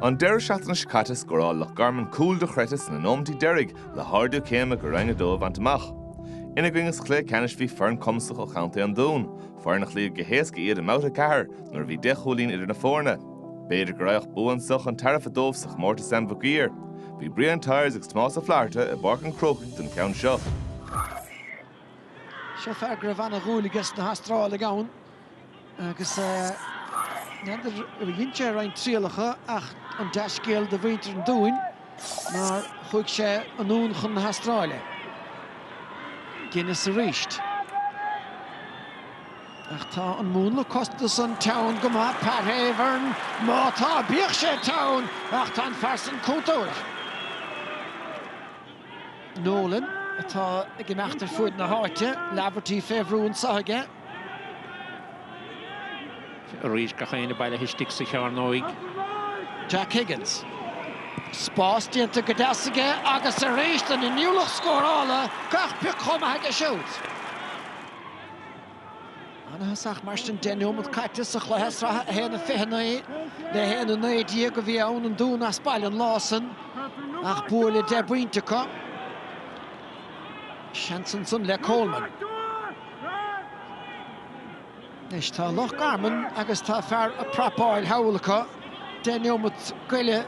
An deir seachtain scatas go rá Loch Garman cúil de chretas na nómtí deirg le hardú céime go rainge dómh antamach. Ina gringas Cluiche Ceannais bhí fearn comsach ó chaanta an dún, fearnach líog go héasca iad an mouta cahar nuair bhí de cholín idir na fórna. Beidir go raibh buansach an tarafa dómhsach mórta san bhagíir. Bhí brian tires ag smás a flairta a barc an croch den ceann seo. Seo fear gur bhana gúlagas na hastráil gán agus neidir bhíonte rain tríalacha ach an deiscéal de bhíontar an dúin mar chuig sé an ún chun na hastráile. Guinness a ríist. Ach tá an mún le costas an town go má Pat Havern má tá bíoch sé town ach tá an fersan cútóir. Nolan atá ag gneachtar fuid na háite, Laverty féhrún saige. Rís go chéine baile histig sa chearnóig. Jack Higgins. Spás dianta go deasige agus a réist an inniuúlach scórála gach pic chuma ag a siút. Anasach marstan denúmad caitis a chluhesra héna fihannaí le héna naidí go bhí ann an dún a spailan lásan ach búla de buintecha. Shanson le Coleman. Nis tá Loch Garman agus tá fear a prapáil haulacha denúmad goile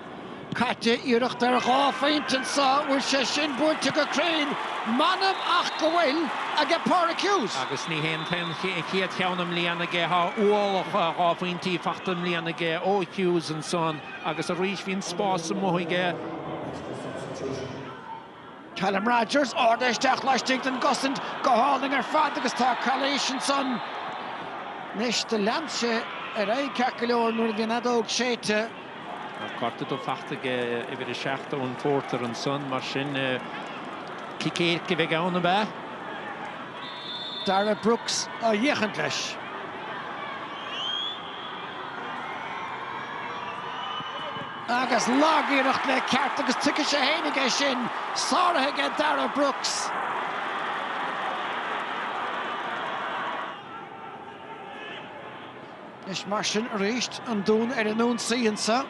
Caite iirecht ar Buaicphointí sa bhfuil sé sin buailte go crainn manam ach go bhfuil a go Paracuse. Agus ní hen chiad cheannam líana ge ha uolacha Buaicphointí fachtam líana ge ó Hughes an son agus a rís hín spás sa móige. Callum Rogers ordeisteach leistigh den gosint go háling ar fad agus tá Cluiche son. Nis de landse ar éig ceacailóir nuair bhíon adóg séite. Corta do fachtige i bhí seachta ón Porter an son mar sin cicéir go bheith anna be. Dara Brooks a dhéchant leis. Agus lágíireacht le ceart agus tuice sé héanaige sin sáirithe Dara Brooks. Is mar sin a réist an dún ar an ún síonsa.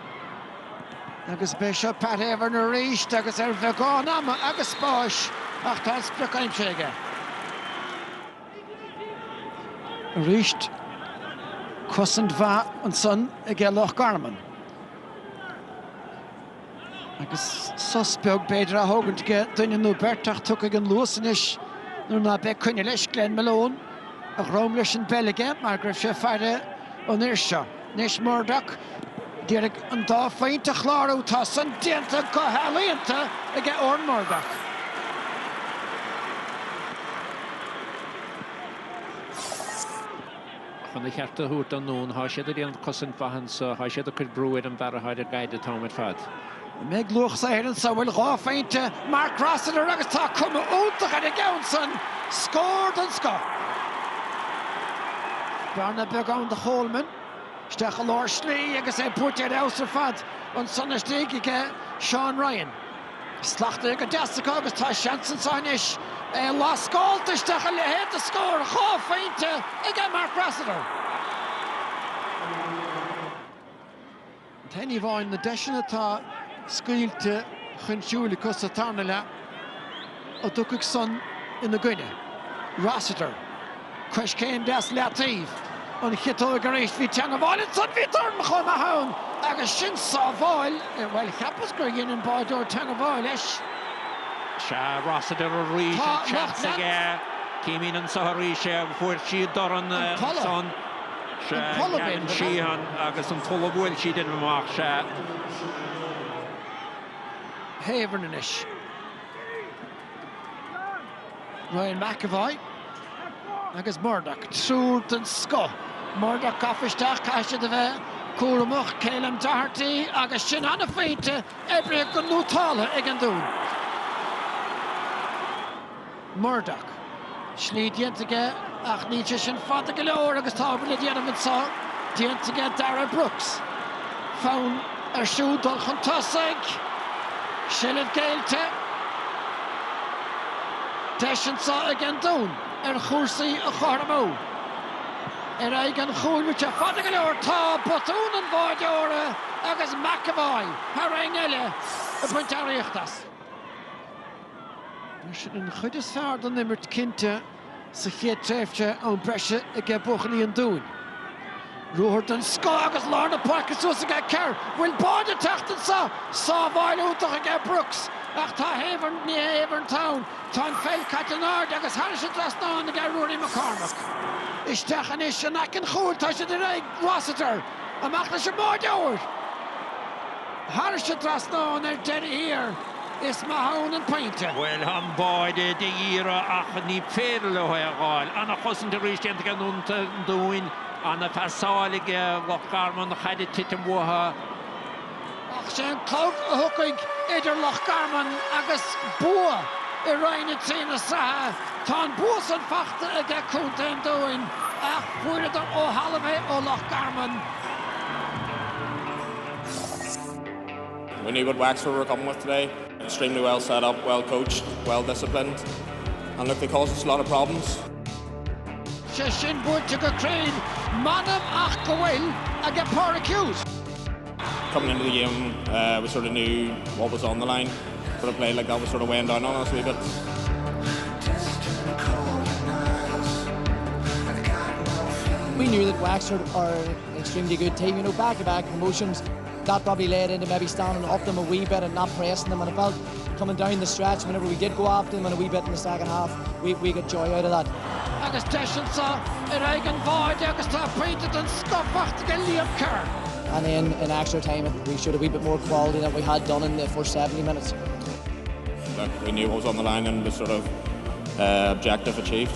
Agus bé seo Pat Havern a réist agus ar bheagán ama agus spáis ach tá spreáim séige. A réist cosint bha an son ag Loch Garman. Agus sospeog beidir a thugant go duine nó bertach tucaigh an luasan is nuair ná be cuine leis Glenn Malone ach róm leis an beige mar greibh sé fearre an irseo. Nis Murdoch Dierig an dá féinte chláú tá san dianta go healaíonta ag Orn Murdoch. Chun na chearta thuairt an nún, há siad a dhéanamh cosint bhahan sa há siad a chuid brúid an bhar a gaide táid fad. Meg luach sa héann sa bhfuil Buaicphointí Mark Rossiter agus tá cuma úntaach ar a gceann san scór an sco. Barna beagán de Coleman. Steach a lár slí agus é puirtead ausar fad an sonnastíigh ige Sean Ryan. Slachta go deasacha agus tá Shanson sáinis lascáilta steach a lehéad a scór Buaicphointí ige Mark Rossiter. Tenny bháin na deisina tá scaoilte chunsúla cos a tarna le a dúcaigh son ina gcuine. Rossiter chuis céim deas leatíh. An chitó go rééis bhí teanga bháil san bhí tarm chum a hán agus sin sa bháil bhfuil cheappas gur dhéanaan báidir teanga bháil leis. Se Rossiter a rí teaige cíimín an saharí sé bhfuir siad dar an son se an síhan agus an tola bhfuil siad in amach se. Havern inis. Ryan McAvoy agus Murdoch trúirt an sco. Murdoch gafisteach caiisiad a bheith cuaramach Calum Doherty agus sin anna féinte ebre go nútála ag an dún. Murdoch slí diantaige ach ní sin fada go leor agus tábla déanamid sa diantaige Dara Brooks. Fán ar siúdal chun tosaigh Shillad Gaelte. Deisian sa ag an dún ar chórsaí a chóramó. Eigen Cluiche fáda go leor tá botún an bháideora agus McAvoy Haring eile a pointaríochtas. Sin an chuid is fearr don nimmert cinnte sa chéad tréifte an breise a ge buchaní an dún. Ruair den scá agus lána parcas sus a ge ceir bhfuil báide teachtan sa bhaile útach a ge Brooks ach tá héver ní héver town tá an féil Catanard agus Harris Drasná a ge Rory McCormack. Is techan is an ac an chúil tá sé de réig Rossiter amach leis an báideoir. Harris Drasná ar dead hir is Mahone an pointe. Well, han báide de íra ach ní féile le hoáil anna chosan de rístéanta gan únta dúin anna fesálige Loch Garman chaide titim butha. Ach sé an clog a thucaig idir Loch Garman agus bua I roiine trína Sraith tá an bua san fachta a ge cúnta an dúin ach fuidir ó Hallamé ó Loch Garman. We knew what Wexford were coming with today. Extremely well set up, well coached, well disciplined. And look, they caused us a lot of problems. Sé sin búte go crain, manam ach go bhfuil a ge páir accused. Coming into the game, we sort of knew what was on the line. But a play like that was sort of weighing down on us a wee bit. We knew that Wexford are an extremely good team, you know, back-to-back promotions. That probably led into maybe standing up them a wee bit and not pressing them, and I felt coming down the stretch whenever we did go after them and a wee bit in the second half, we got joy out of that. Agus tesin sa eigen báide agus tá pointed an scofacht go Liam Kerr. And then in extra time we showed a wee bit more quality than we had done in the first 70 minutes. Look, we knew what was on the line and the sort of objective achieved.